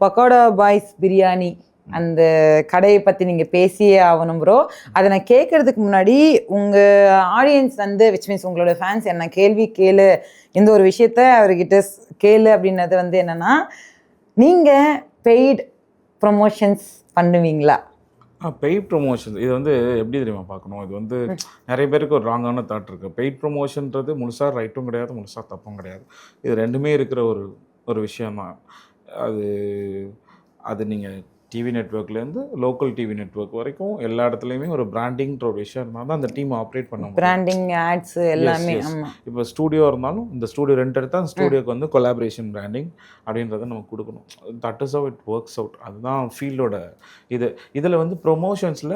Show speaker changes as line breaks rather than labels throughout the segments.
Pakoda boys biryani அந்த கடையை பற்றி நீங்கள் பேசியே ஆகணும் ப்ரோ. அதை நான் கேட்கறதுக்கு முன்னாடி உங்கள் ஆடியன்ஸ் வந்து விச் மீன்ஸ் உங்களோட ஃபேன்ஸ் என்ன கேள்வி கேளு, இந்த ஒரு விஷயத்த அவர்கிட்ட கேளு அப்படின்னது வந்து என்னென்னா, நீங்கள் பெய்ட் ப்ரொமோஷன்ஸ் பண்ணுவீங்களா?
பெய்ட் ப்ரொமோஷன் இது வந்து எப்படி தெரியுமா பார்க்கணும், இது வந்து நிறைய பேருக்கு ஒரு ராங்கான தாட் இருக்குது. பெய்ட் ப்ரொமோஷன்றது முழுசாக ரைட்டும் கிடையாது, முழுசாக தப்பும் கிடையாது. இது ரெண்டுமே இருக்கிற ஒரு விஷயந்தான். அது நீங்கள் டிவி நெட்வொர்க்லேருந்து லோக்கல் டிவி நெட்வொர்க் வரைக்கும் எல்லா இடத்துலையுமே ஒரு பிராண்டிங்ன்ற ஒரு விஷயம் இருந்தால் தான் அந்த டீம் ஆப்ரேட் பண்ண முடியும்.
பிராண்டிங் ஆட்ஸ் எல்லாமே.
இப்போ ஸ்டூடியோ இருந்தாலும் இந்த ஸ்டூடியோ ரெண்ட் எடுத்தால் அந்த ஸ்டூடியோக்கு வந்து கொலாபரேஷன் பிராண்டிங் அப்படின்றத நம்ம கொடுக்கணும். That is how it works out. அதுதான் ஃபீல்டோட இதில் வந்து ப்ரொமோஷன்ஸில்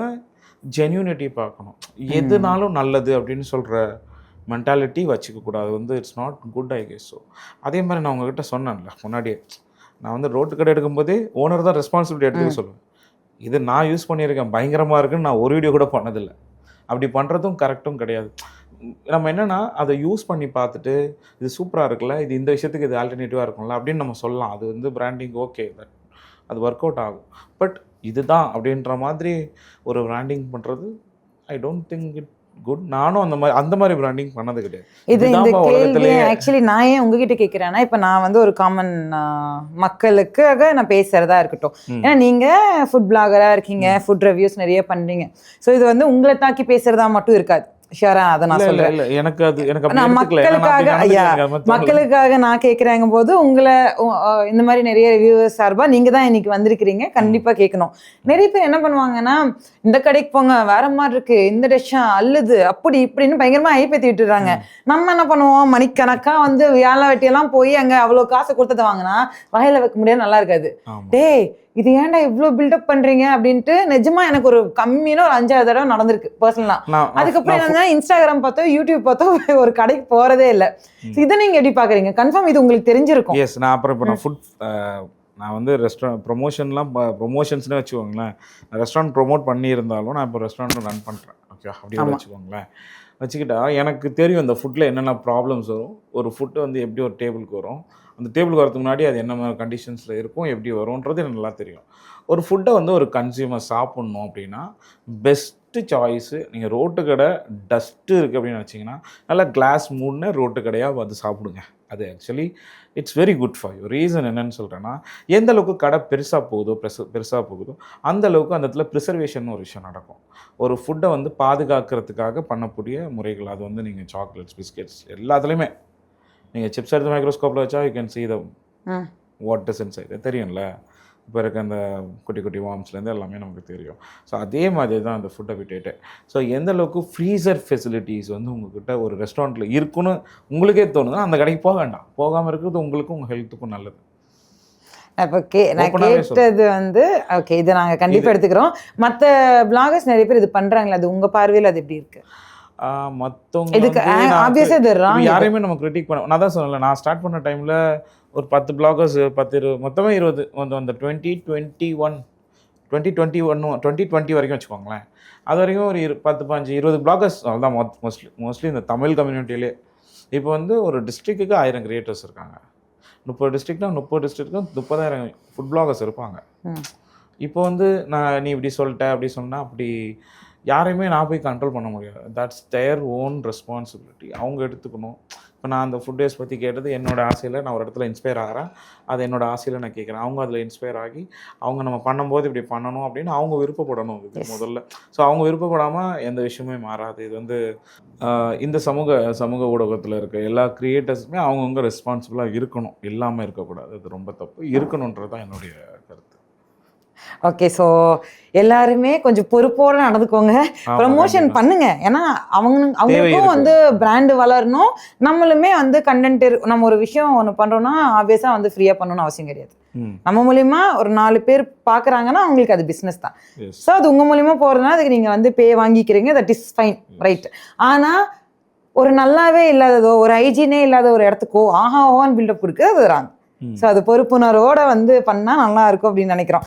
ஜென்யூனிட்டி பார்க்கணும். எதுனாலும் நல்லது அப்படின்னு சொல்கிற மென்டாலிட்டி வச்சுக்கக்கூடாது. வந்து it's not good, I guess. So அதே மாதிரி நான் உங்ககிட்ட சொன்னேன்ல முன்னாடியே, நான் வந்து ரோட்டு கடை எடுக்கும்போதே ஓனர் தான் ரெஸ்பான்சிபிலிட்டி எடுத்துக்க சொல்லுவேன். இது நான் யூஸ் பண்ணியிருக்கேன், பயங்கரமாக இருக்குன்னு நான் ஒரு வீடியோ கூட பண்ணதில்லை. அப்படி பண்ணுறதும் கரெக்டும் கிடையாது. நம்ம என்னென்னா அதை யூஸ் பண்ணி பார்த்துட்டு இது சூப்பராக இருக்குல்ல, இது இந்த விஷயத்துக்கு இது ஆல்டர்னேட்டிவாக இருக்கும்ல அப்படின்னு நம்ம சொல்லலாம். அது வந்து பிராண்டிங் ஓகே, அது ஒர்க் அவுட் ஆகும். பட் இதுதான் அப்படின்ற மாதிரி ஒரு பிராண்டிங் பண்ணுறது I don't think it good. நானும் அந்த மாதிரி பிராண்டிங் பண்ணது கிடையாது.
இது இந்த கேள்வி ஆக்சுவலி நான் ஏன் உங்ககிட்ட கேட்குறேன்னா, இப்போ நான் வந்து ஒரு காமன் மக்களுக்காக நான் பேசுறதா இருக்கட்டும். ஏன்னா நீங்க ஃபுட் பிளாகரா இருக்கீங்க, ஃபுட் ரிவ்யூஸ் நிறைய பண்றீங்க. ஸோ இது வந்து உங்களை தாக்கி பேசுறதா மட்டும் இருக்காது. ஷியரா அதை நான் சொல்றேன். மக்களுக்காக நான் கேட்குறேங்க போது உங்களை இந்த மாதிரி நிறைய ரிவ்யூவர்ஸ் சார்பா நீங்க தான் இன்னைக்கு வந்திருக்கிறீங்க, கண்டிப்பா கேட்கணும். நிறைய பேர் என்ன பண்ணுவாங்கன்னா, இந்த கடைக்கு போங்க வேற மாதிரி இருக்கு, இந்த டிஷ்ஷா அல்லுது அப்படி இப்படின்னு பயங்கரமா ஐப்பேத்தி விட்டுறாங்க. நம்ம என்ன பண்ணுவோம், மணிக்கணக்கா வந்து வியாழ வெட்டியெல்லாம் போய் அங்க அவ்வளவு காசு கொடுத்தது வாங்கினா வாயில வைக்க முடியாது, நல்லா இருக்காது. டேய் இது ஏன்டா இவ்வளோ பில்டப் பண்றீங்க அப்படின்ட்டு நிஜமா எனக்கு ஒரு கம்மியான ஒரு 5-6 தடவை நடந்திருக்கு பர்சனலா. அதுக்கப்புறம் என்னன்னா இன்ஸ்டாகிராம் பார்த்தோ யூடியூப் பார்த்தோ ஒரு கடைக்கு போறதே இல்லை. இதை நீங்க எப்படி பாக்குறீங்க? கன்ஃபார்ம் இது உங்களுக்கு தெரிஞ்சிருக்கும்.
எஸ், நான் அப்புறம் இப்போ நான் வந்து ரெஸ்டாரண்ட் ப்ரொமோஷன்ஸ்னே வச்சுக்கோங்களேன். ரெஸ்டாரண்ட் ப்ரொமோட் பண்ணியிருந்தாலும் நான் இப்போ ரெஸ்டாரண்ட் ரன் பண்ணுறேன். ஓகே, அப்படி வச்சுக்கோங்களேன். வச்சுக்கிட்டா எனக்கு தெரியும் இந்த ஃபுட்டில் என்னென்ன ப்ராப்ளம்ஸ் வரும், ஒரு ஃபுட்டு வந்து எப்படி ஒரு டேபிளுக்கு வரும், அந்த டேபிளுக்கு வரதுக்கு முன்னாடி அது என்ன மாதிரி கண்டிஷன்ஸில் இருக்கும், எப்படி வரும்ன்றது எனக்கு நல்லா தெரியும். ஒரு ஃபுட்டை வந்து ஒரு கன்சியூமர் சாப்பிட்ணும் அப்படின்னா பெஸ்ட்டு சாய்ஸு நீங்கள் ரோட்டு கடை டஸ்ட்டு இருக்குது அப்படின்னு வச்சிங்கன்னா நல்லா கிளாஸ் மூடின ரோட்டு கடையாக வந்து சாப்பிடுங்க. அது actually it's very good for you. Reason என்னன்னு சொல்கிறேன்னா, எந்த அளவுக்கு கடை பெருசாக போகுதோ அந்த அளவுக்கு அந்த இடத்துல ப்ரிசர்வேஷன் ஒரு விஷயம் நடக்கும். ஒரு ஃபுட்டை வந்து பாதுகாக்கிறதுக்காக பண்ணக்கூடிய முறைகள், அது வந்து நீங்கள் சாக்லேட்ஸ் பிஸ்கெட்ஸ் எல்லாத்துலேயுமே நீங்கள் சிப்ஸ் எடுத்து மைக்ரோஸ்கோப்பில் வச்சா you can see the what is inside. தெரியும்ல, இப்போ இருக்க அந்த குட்டி குட்டி வார்ம்ஸ்லேருந்து எல்லாமே நமக்கு தெரியும். ஸோ அதே மாதிரி தான் அந்த ஃபுட் ஹேபிட்டேட்டு. ஸோ எந்த அளவுக்கு ஃப்ரீசர் ஃபெசிலிட்டிஸ் வந்து உங்கள்கிட்ட ஒரு ரெஸ்டாரண்ட்டில் இருக்குன்னு உங்களுக்கே தோணுதுன்னா அந்த கடைக்கு போக வேண்டாம். போகாமல் இருக்கிறது உங்களுக்கும் உங்கள் ஹெல்த்துக்கும் நல்லது.
இப்போ நான் கேட்டது வந்து ஓகே, இதை நாங்கள் கண்டிப்பாக எடுத்துக்கிறோம். மற்ற பிளாகர்ஸ் நிறைய பேர் இது பண்ணுறாங்களே, அது உங்கள் பார்வையில் அது எப்படி இருக்குது?
மற்றவங்க யாரையுமே நம்ம கிரிட்டிக் பண்ண, நான் தான் சொன்னேன்ல, நான் ஸ்டார்ட் பண்ண டைமில் ஒரு 10 பிளாகர்ஸ் 10 மொத்தமே 20 அந்த 2020 வரைக்கும் வச்சுக்கோங்களேன். அது வரைக்கும் ஒரு 10-15-20 பிளாகர்ஸ் அவ்வளோதான் மோஸ்ட்லி இந்த தமிழ் கம்யூனிட்டியிலே. இப்போ வந்து ஒரு டிஸ்ட்ரிக்ட்டுக்கு 1000 கிரியேட்டர்ஸ் இருக்காங்க. 30 டிஸ்ட்ரிக்ட்னா 30 டிஸ்ட்ரிக்ட்டுக்கும் 30,000 ஃபுட் பிளாகர்ஸ் இருப்பாங்க. இப்போ வந்து நீ இப்படி சொல்லிட்ட அப்படி சொன்னால் அப்படி யாரையுமே நான் போய் கண்ட்ரோல் பண்ண முடியாது. That's their own responsibility. அவங்க எடுத்துக்கணும். இப்போ நான் அந்த ஃபுட் டேஸ் பற்றி கேட்டது என்னோடய ஆசையில் நான் ஒரு இடத்துல இன்ஸ்பயர் ஆகிறேன், அது என்னோடய ஆசையில் நான் கேட்குறேன். அவங்க அதில் இன்ஸ்பயர் ஆகி அவங்க நம்ம பண்ணும்போது இப்படி பண்ணணும் அப்படின்னு அவங்க விருப்பப்படணும் இது முதல்ல. ஸோ அவங்க விருப்பப்படாமல் எந்த விஷயமே மாறாது. இது வந்து இந்த சமூக ஊடகத்தில் இருக்க எல்லா கிரியேட்டர்ஸுமே அவங்கவுங்க ரெஸ்பான்சிபிளாக இருக்கணும், இல்லாமல் இருக்கக்கூடாது. அது ரொம்ப தப்பு. இருக்கணுன்றது தான் என்னுடைய கருத்து.
ஓகே, ஸோ எல்லாருமே கொஞ்சம் பொறுப்போடு நடந்துக்கோங்க, ப்ரமோஷன் பண்ணுங்க. ஏன்னா அவங்களுக்கும் வந்து பிராண்டு வளரணும். நம்மளுமே வந்து கண்டென்ட் நம்ம ஒரு விஷயம் ஒன்று பண்ணுறோம்னா ஆப்வியஸாக வந்து ஃப்ரீயாக பண்ணணும்னு அவசியம் கிடையாது. நம்ம மூலிமா ஒரு 4 பேர் பார்க்குறாங்கன்னா அவங்களுக்கு அது பிஸ்னஸ் தான். ஸோ அது உங்கள் மூலிமா போகிறதுனால அதுக்கு நீங்கள் வந்து பே வாங்கிக்கிறீங்க, தட் இஸ் ஃபைன், ரைட். ஆனால் ஒரு நல்லாவே இல்லாததோ ஒரு ஹைஜீனே இல்லாத ஒரு இடத்துக்கோ ஓன்னு பில்டப் கொடுக்குறது அது ராங். ஸோ அது பொறுப்புணர்வோட வந்து பண்ணால் நல்லா இருக்கும் அப்படின்னு நினைக்கிறோம்.